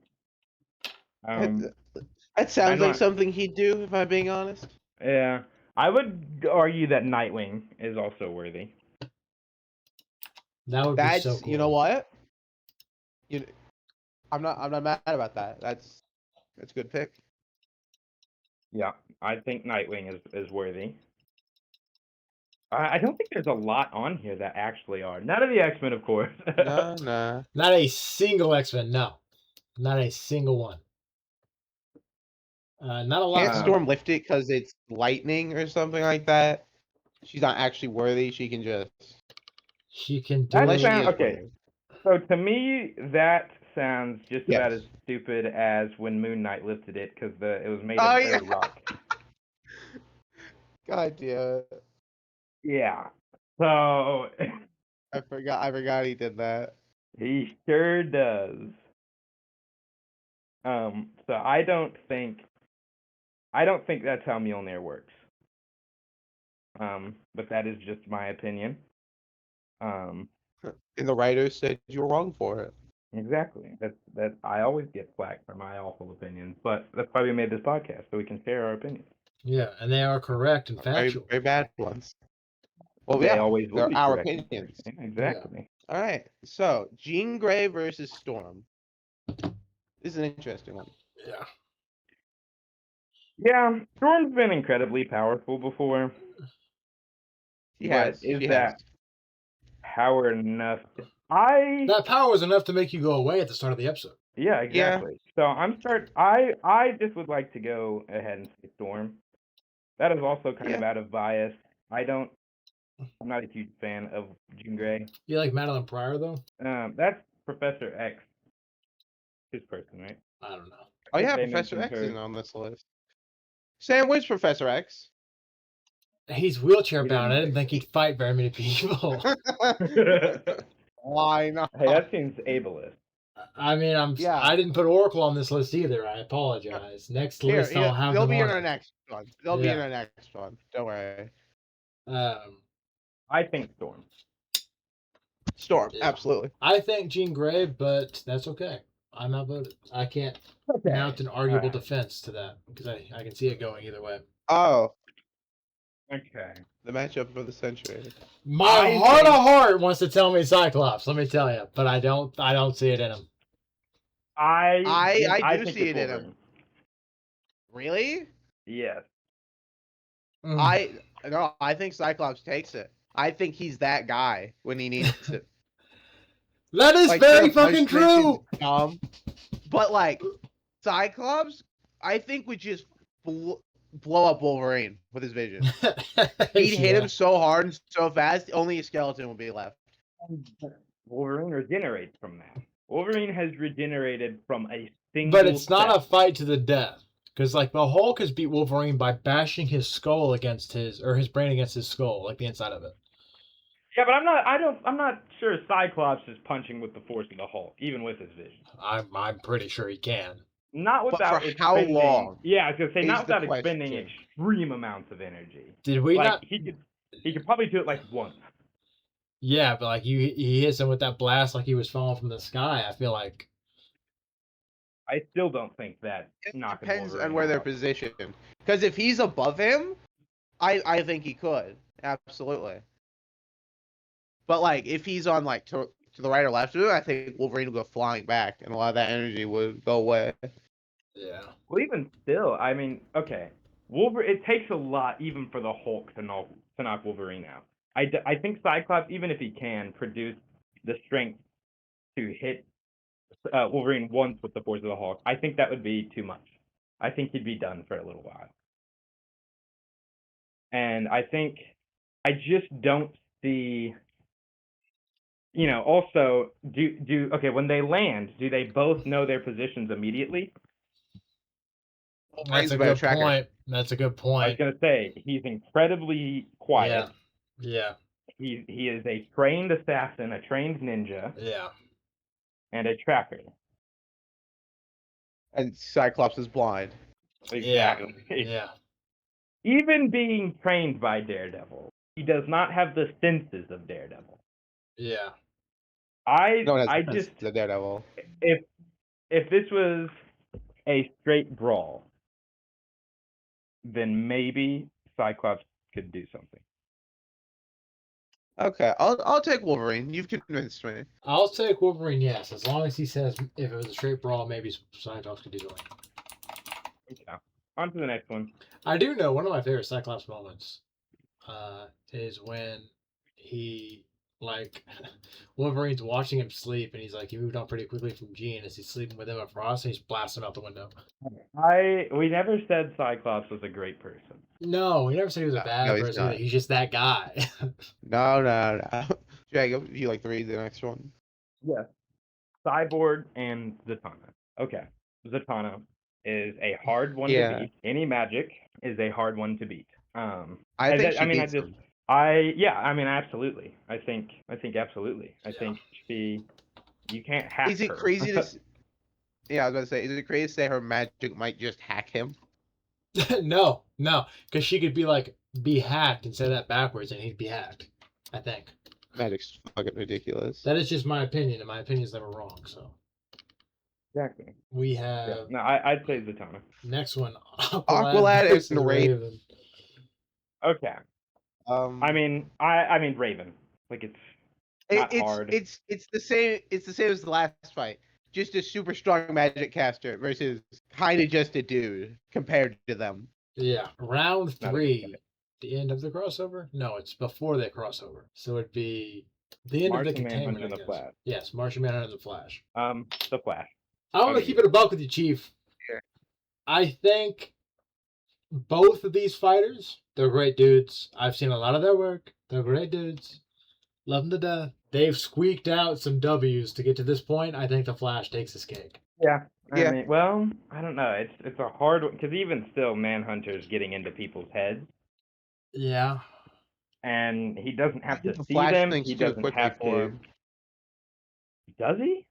That sounds like not- something he'd do, if I'm being honest. Yeah, I would argue that Nightwing is also worthy. That would be so cool. You know what? I'm not mad about that. That's a good pick. Yeah, I think Nightwing is worthy. I don't think there's a lot on here that actually are. None of the X-Men, of course. No. Not a single X-Men, no. Not a single one. Not a lot. Can't Storm lift it because it's lightning or something like that? She's not actually worthy. She can just... She can do That it. sounds, okay, so to me, that sounds just about as Yes. stupid as when Moon Knight lifted it, because it was made Oh, of yeah. rock. God damn it. Yeah. So I forgot he did that. he sure does. So I don't think that's how Mjolnir works. But that is just my opinion. And the writers said you were wrong for it. Exactly. That I always get flack for my awful opinions, but that's why we made this podcast, so we can share our opinions. Yeah, and they are correct and Very, factual. very bad ones. Well, They yeah, always will they're be our correct. opinions. Yeah, exactly. All right, so Jean Grey versus Storm. This is an interesting one. Yeah. Yeah, Storm's been incredibly powerful before. She But has. is She that has. power enough? That power was enough to make you go away at the start of the episode. Yeah, exactly. So I just would like to go ahead and say Storm. That is also kind of out of bias. I'm not a huge fan of Jean Grey. You like Madeline Pryor though? That's Professor X. His person, right? I don't know. Oh yeah, They Professor mentioned X her. is on this list. Sam, where's Professor X? He's wheelchair bound. I didn't think he'd fight very many people. Why not? Hey, that seems ableist. I mean, I didn't put Oracle on this list either. I apologize. Next list, I'll have they'll them be on in our it. next one. They'll be in our next one. Don't worry. I think Storm. Storm, Yeah. absolutely. I think Jean Grey, but that's okay. I'm outvoted. I can't mount an arguable defense to that because I can see it going either way. Oh, Okay. the matchup of the century. My heart of heart wants to tell me Cyclops. Let me tell you, but I don't see it in him. I do think see it's it in him. Wolverine. Really? Yes. I think Cyclops takes it. I think he's that guy when he needs to. That is very fucking true. But like Cyclops, I think would just blow up Wolverine with his vision. He'd hit him so hard and so fast, only a skeleton would be left. Wolverine regenerates from that. Wolverine has regenerated from a single. But it's not a fight to the death. Because like the Hulk has beat Wolverine by bashing his skull against his brain against his skull, like the inside of it. Yeah, but I'm not sure Cyclops is punching with the force of the Hulk, even with his vision. I'm pretty sure he can. Not without but for how long? Yeah, I was gonna say not without the expending question. extreme amounts of energy. Did we not? He could probably do it like once. Yeah, but like he hits him with that blast like he was falling from the sky. I feel like. I still don't think that. It knocking depends Wolverine on where they're out. positioned. Because if he's above him, I think he could absolutely. But like if he's on like to the right or left of him, I think Wolverine will go flying back, and a lot of that energy would go away. Yeah. Well, even still, I mean, okay, Wolverine. It takes a lot even for the Hulk to knock Wolverine out. I think Cyclops, even if he can produce the strength to hit Wolverine once with the force of the Hulk, I think that would be too much. I think he'd be done for a little while. And I just don't see. Also, when they land, do they both know their positions immediately? That's a good point. That's a good point. I was gonna say he's incredibly quiet. Yeah. he is a trained assassin, a trained ninja, Yeah. and a tracker. And Cyclops is blind. Exactly. Yeah. Even being trained by Daredevil, he does not have the senses of Daredevil. Yeah. I just the Daredevil. If this was a straight brawl, then maybe Cyclops could do something. Okay, I'll take Wolverine. You've convinced me. I'll take Wolverine, yes, as long as he says if it was a straight brawl, maybe Cyclops could do something. Okay. On to the next one. I do know one of my favorite Cyclops moments is when he, like, Wolverine's watching him sleep, and he's like, he moved on pretty quickly from Jean as he's sleeping with Emma Frost, and he's blasting out the window. We never said Cyclops was a great person. No, we never said he was a bad he's person. not. He's just that guy. No. Jacob, you like to read the next one? Yes. Cyborg and Zatanna. Okay. Zatanna is a hard one to beat. Any magic is a hard one to beat. I think she beats him. Absolutely. I think absolutely. I think you can't hack her. Is it crazy to Yeah, I was about to say, is it crazy to say her magic might just hack him? No, because she could be hacked and say that backwards, and he'd be hacked. I think Magic's fucking ridiculous. that is just my opinion, and my opinion's never wrong. So exactly. we have I'd say Zatanna. next one. Aqualad is the Raven. Okay. I mean Raven. Like it's not hard. It's the same. It's the same as the last fight. Just a super strong magic caster versus kind of just a dude compared to them. Yeah, round 3, the end of the crossover. No, it's before they crossover, so it'd be the end Martian of the containment. Manhunter and the Flash. Yes, Martian Manhunter and the Flash. The Flash. I want to keep it a buck with you, Chief. Yeah. I think both of these fighters, they're great dudes. I've seen a lot of their work. They're great dudes. Love them to death. They've squeaked out some W's to get to this point. I think the Flash takes this cake. Yeah. I mean, well, I don't know. It's a hard one because even still, Manhunter's getting into people's heads. Yeah. And he doesn't have to see Flash them. thinks He too doesn't quickly have for to. him. Does he?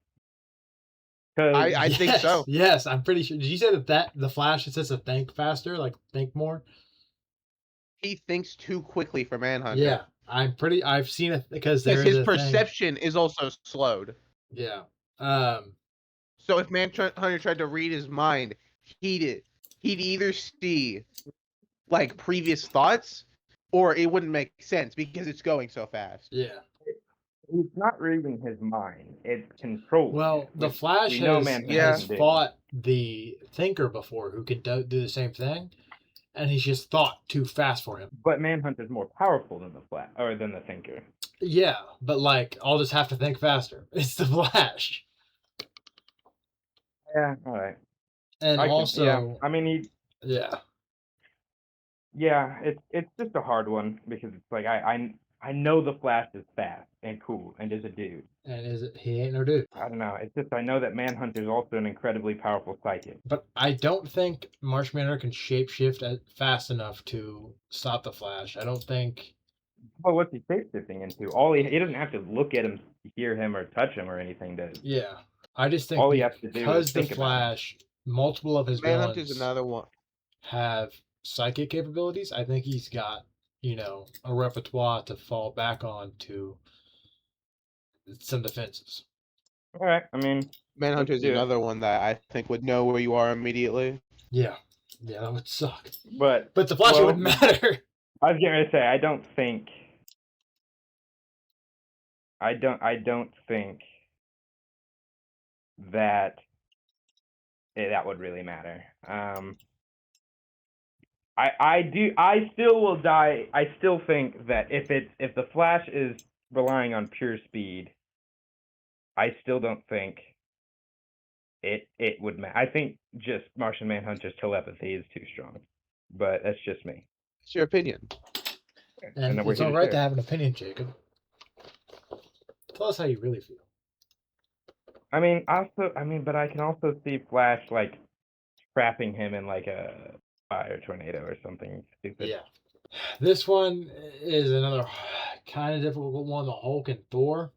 I think so. Yes, I'm pretty sure. Did you say that the Flash says to think faster, like think more? He thinks too quickly for Manhunter. Yeah, I've seen it because his perception is also slowed. Yeah. So if Manhunter tried to read his mind, he'd either see like previous thoughts, or it wouldn't make sense because it's going so fast. Yeah. He's not reading his mind. It's controlled. Well, the Flash has fought the Thinker before, who can do the same thing, and he's just thought too fast for him. But Manhunter's more powerful than the Flash, or than the Thinker. Yeah, but like, I'll just have to think faster. It's the Flash. Yeah. All right. And I mean, Yeah. Yeah, it's just a hard one because it's like I know the Flash is fast and cool and is a dude. And he ain't no dude. I don't know. It's just I know that Manhunter is also an incredibly powerful psychic. But I don't think Martian Manhunter can shapeshift fast enough to stop the Flash. I don't think. Well, what's he shapeshifting into? He doesn't have to look at him, hear him, or touch him or anything to. Yeah, I just think all he has to do because is the think Flash, multiple of his Manhunter's villains another one. have psychic capabilities. I think he's got a repertoire to fall back on to some defenses. All right, I mean, Manhunter's another one that I think would know where you are immediately. Yeah, that would suck. But the Flash wouldn't matter. I was going to say I don't think that that would really matter. I still will die. I still think that if the Flash is relying on pure speed, I still don't think it would matter. I think just Martian Manhunter's telepathy is too strong, but that's just me. It's your opinion. And it's all right to have an opinion, Jacob. Tell us how you really feel. But I can also see Flash like trapping him in like a fire tornado or something stupid. Yeah. This one is another kind of difficult one, the Hulk and Thor.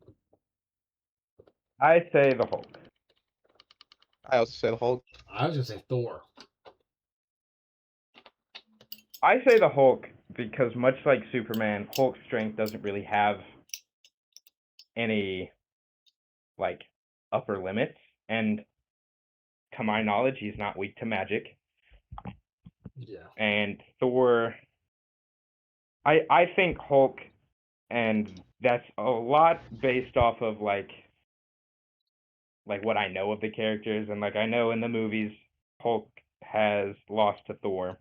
I say the Hulk. I also said Hulk. I was gonna say Thor. I say the Hulk because much like Superman, Hulk's strength doesn't really have any like upper limits, and to my knowledge, he's not weak to magic. Yeah. And Thor, I think Hulk, and that's a lot based off of like what I know of the characters, and like I know in the movies, Hulk has lost to Thor,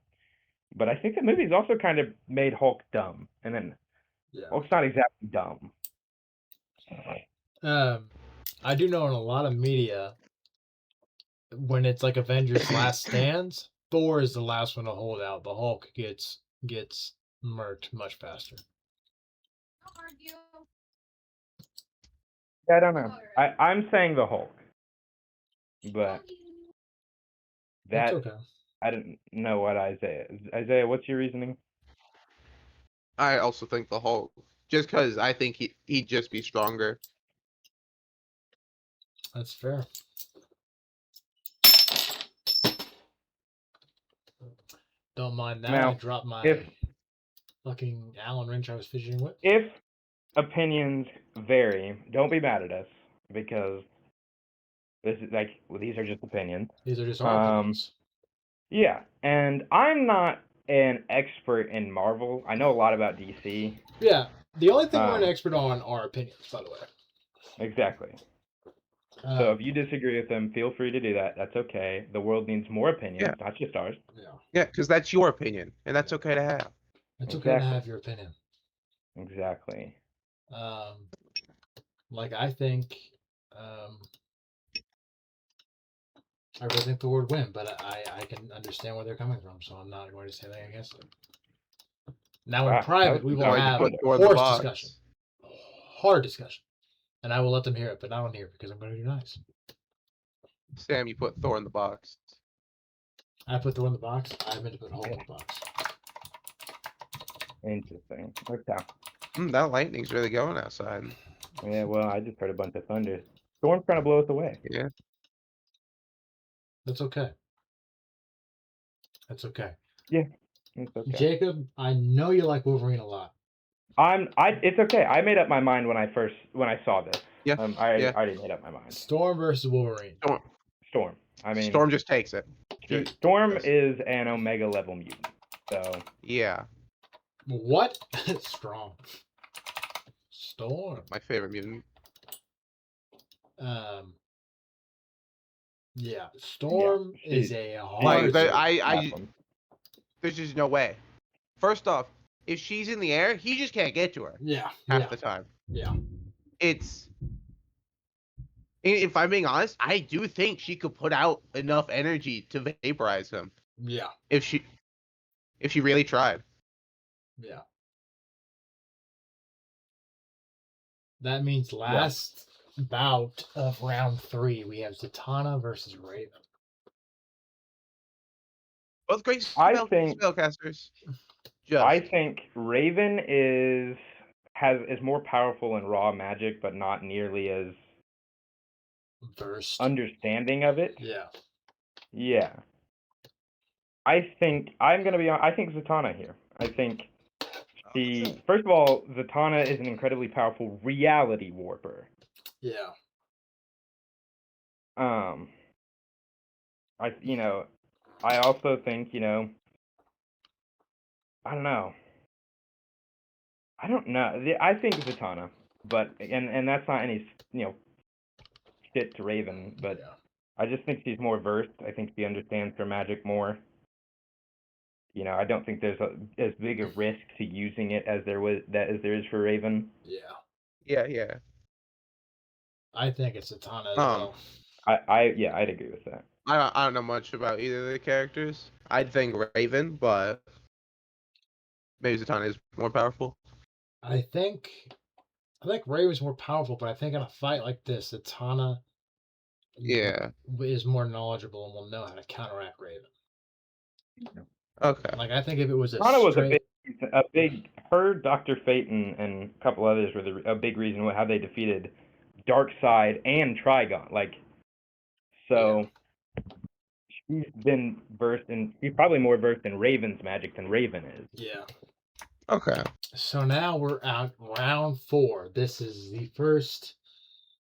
but I think the movies also kind of made Hulk dumb, and then Hulk's not exactly dumb. I do know in a lot of media, when it's like Avengers Last Stands, Thor is the last one to hold out. The Hulk gets murked much faster. Yeah, I don't know. I'm saying the Hulk, but That's okay. I didn't know what Isaiah, what's your reasoning? I also think the Hulk, just because I think he'd just be stronger. That's fair. Don't mind that. Now, I dropped my fucking Allen wrench I was fidgeting with. If opinions vary, don't be mad at us, because this is these are just opinions. These are just our opinions. Yeah, and I'm not an expert in Marvel. I know a lot about DC. Yeah, the only thing we're an expert on are opinions, by the way. Exactly. So if you disagree with them, feel free to do that. That's okay. The world needs more opinions, not just ours. Yeah, because that's your opinion, and that's okay to have. It's okay to have your opinion. Exactly. Like I think, I really think Thor would win, but I can understand where they're coming from, so I'm not going to say anything against it. Now in private, we will have horse discussion, hard discussion, and I will let them hear it, but not on here because I'm going to be nice. Sam, you put Thor in the box. I put Thor in the box. I meant to put Hulk in the box. Interesting. Okay. That lightning's really going outside. Yeah, well, I just heard a bunch of thunder. Storm's trying to blow us away. Yeah. That's okay. That's okay. Yeah, it's okay. Jacob, I know you like Wolverine a lot. It's okay. I made up my mind when I saw this. Yeah. I already made up my mind. Storm versus Wolverine. Storm. I mean, Storm just takes it. Storm is an Omega level mutant. So. Yeah. What? Strong. Storm. My favorite mutant. Yeah. Storm is a hard. There's just no way. First off, if she's in the air, he just can't get to her. Yeah. Half the time. Yeah. If I'm being honest, I do think she could put out enough energy to vaporize him. Yeah. If she really tried. Yeah. That means last bout of round 3, we have Zatanna versus Raven. Both great spellcasters. I think Raven is more powerful in raw magic, but not nearly as versed understanding of it. Yeah. Yeah. I think I'm gonna be on. I think Zatanna here. I think first of all, Zatanna is an incredibly powerful reality warper. Yeah. I also think, I don't know. I think Zatanna, but and that's not any shit to Raven, but I just think she's more versed. I think she understands her magic more. I don't think there's as big a risk to using it as there is for Raven. Yeah. Yeah. I think it's Zatanna as well. I'd agree with that. I don't know much about either of the characters. I'd think Raven, but maybe Zatanna is more powerful. I think Raven's more powerful, but I think in a fight like this, Zatanna is more knowledgeable and will know how to counteract Raven. Okay. Like I think if it was Zatanna was a bit Dr. Fate and a couple others were a big reason how they defeated Darkseid and Trigon. Like, so she's probably more versed in Raven's magic than Raven is. Yeah. Okay. So now we're at round 4. This is the first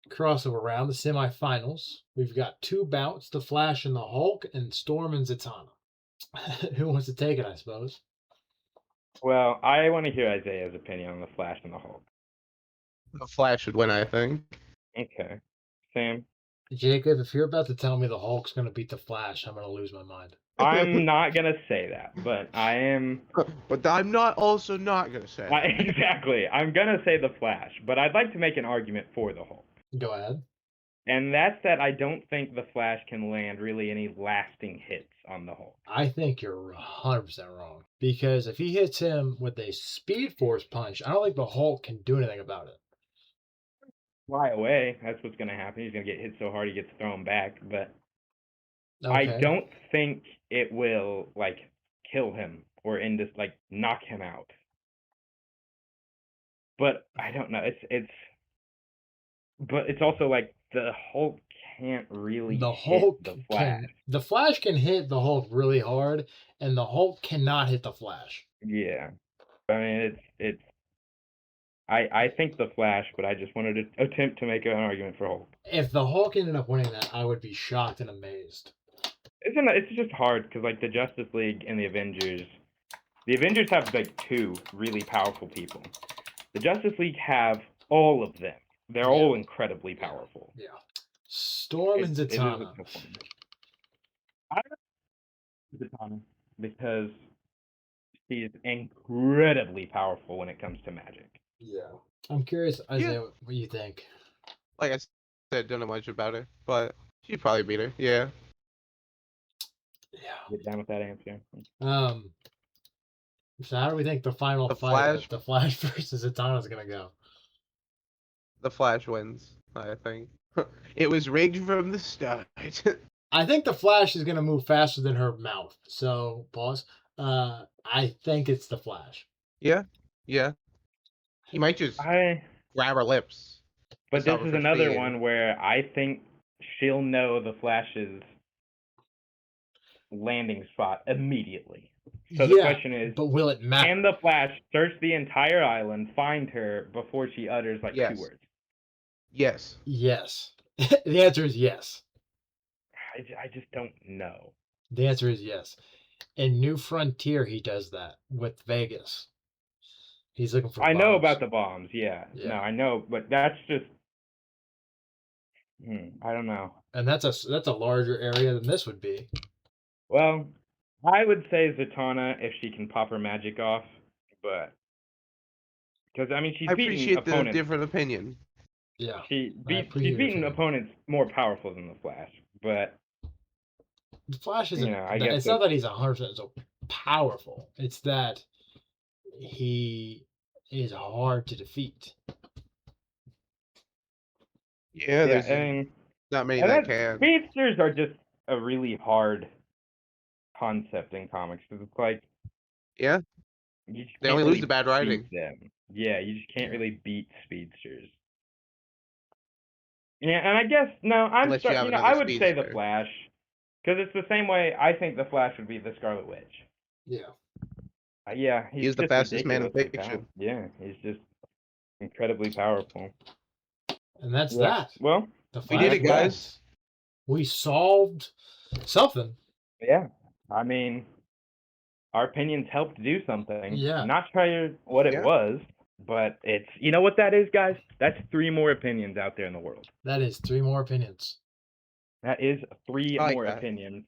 crossover round, the semifinals. We've got 2 bouts, the Flash and the Hulk, and Storm and Zatanna. Who wants to take it, I suppose? Well, I want to hear Isaiah's opinion on the Flash and the Hulk. The Flash would win, I think. Okay. Sam? Jacob, if you're about to tell me the Hulk's going to beat the Flash, I'm going to lose my mind. I'm not going to say that, but I am... But I'm also not going to say that. Exactly. I'm going to say the Flash, but I'd like to make an argument for the Hulk. Go ahead. And that's that I don't think the Flash can land really any lasting hits on the Hulk. I think you're 100% wrong. Because if he hits him with a Speed Force punch, I don't think the Hulk can do anything about it. Fly away. That's what's going to happen. He's going to get hit so hard he gets thrown back. But Okay. I don't think it will, like, kill him or knock him out. But I don't know. But it's also like the Hulk can't really hit the Flash. The Flash can hit the Hulk really hard, and the Hulk cannot hit the Flash. Yeah. I mean, I think the Flash, but I just wanted to attempt to make an argument for Hulk. If the Hulk ended up winning that, I would be shocked and amazed. It's just hard because, like, the Justice League and the Avengers have, like, 2 really powerful people. The Justice League have all of them. They're all incredibly powerful. Yeah. Storm and Zatanna. I don't know Zatanna because she's incredibly powerful when it comes to magic. Yeah. I'm curious, Isaiah, what you think. Like I said, don't know much about her, but she'd probably beat her. Yeah. Yeah. Get down with that answer. So how do we think the final fight, the Flash versus Zatanna, is gonna go? The Flash wins, I think. It was rigged from the start. I think the Flash is gonna move faster than her mouth. So pause. I think it's the Flash. Yeah. He might just grab her lips. But this is another one where I think she'll know the Flash's landing spot immediately. So the question is, but will it matter? Can the Flash search the entire island, find her before she utters 2 words? Yes. The answer is yes. I just don't know. The answer is yes. In New Frontier, he does that with Vegas. He's looking for bombs. I know about the bombs, yeah. No, I know, but that's just... I don't know. And that's a larger area than this would be. Well, I would say Zatanna if she can pop her magic off, but... Because, I mean, she's beaten opponents. I appreciate the different opinion. Yeah. She's beaten opponents more powerful than the Flash, but... The Flash isn't... it's not that he's 100% so powerful. It's that he is hard to defeat. Yeah, there's not many that can. Speedsters are just a really hard concept in comics because it's like... Yeah. They only lose to bad writing. Yeah, you just can't really beat speedsters. Yeah, and I guess I would say the Flash, because it's the same way I think the Flash would beat the Scarlet Witch. Yeah. Yeah, he's the fastest man in fiction. Yeah, he's just incredibly powerful. And that's that. Well, we did it, guys. We solved something. Yeah, I mean, our opinions helped do something. Yeah. Not sure what it was, but it's... You know what that is, guys? That's 3 more opinions out there in the world. That is 3 more opinions. That is 3 more opinions.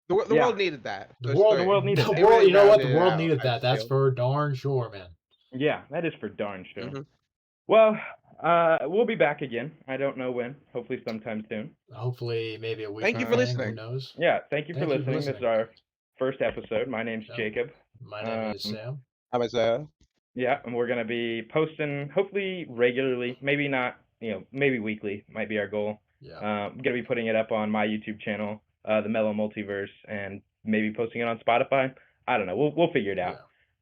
The world needed that. The world needed that. You know what? The world needed that. That's for darn sure, man. Yeah, that is for darn sure. Mm-hmm. Well, we'll be back again. I don't know when. Hopefully sometime soon. Hopefully maybe a week. Thank you for listening. Who knows? Yeah, thank you for listening. This is our first episode. My name's Jacob. My name is Sam. I'm Isaiah. Yeah, and we're going to be posting hopefully regularly. Maybe not, maybe weekly might be our goal. Yeah. I'm going to be putting it up on my YouTube channel, The Mellow Multiverse, and maybe posting it on Spotify. I don't know. We'll figure it out.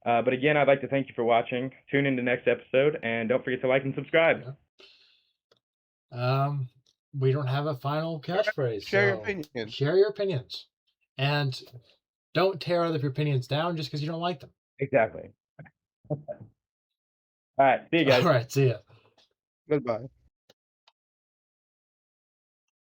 But again, I'd like to thank you for watching. Tune in to next episode, and don't forget to like and subscribe. Yeah. We don't have a final catchphrase. Share your opinions. Share your opinions. And don't tear other opinions down just because you don't like them. Exactly. All right. See you guys. All right. See ya. Goodbye.